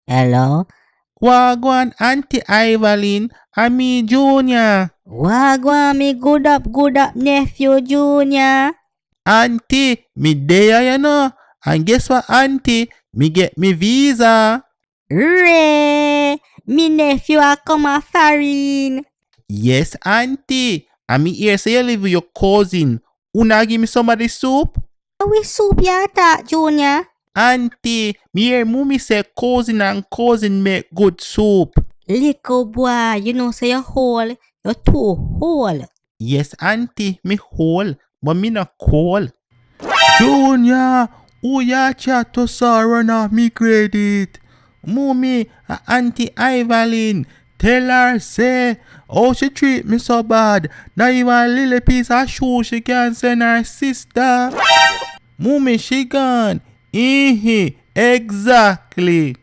Hello? Wagwan Auntie Evelyn, and me Junior. Wagwan me good up nephew Junior. Auntie, me there you know. And guess what, Auntie? Me get me visa. Ray! Me nephew a come a foreign. Yes, Auntie. And me here say you live with your cousin. Una give me some of the soup? How we soup ya that Junior? Auntie, me hear mummy say cousin and cousin make good soup. Little boy, you know say you whole. You too whole. Yes, Auntie, me whole, but me not cold. Junior, who ya chat to run off me credit? Mummy, Auntie Evelyn, tell her say, how she treat me so bad. Not even a little piece of shoe she can send her sister. Mummy, she gone. Exactly.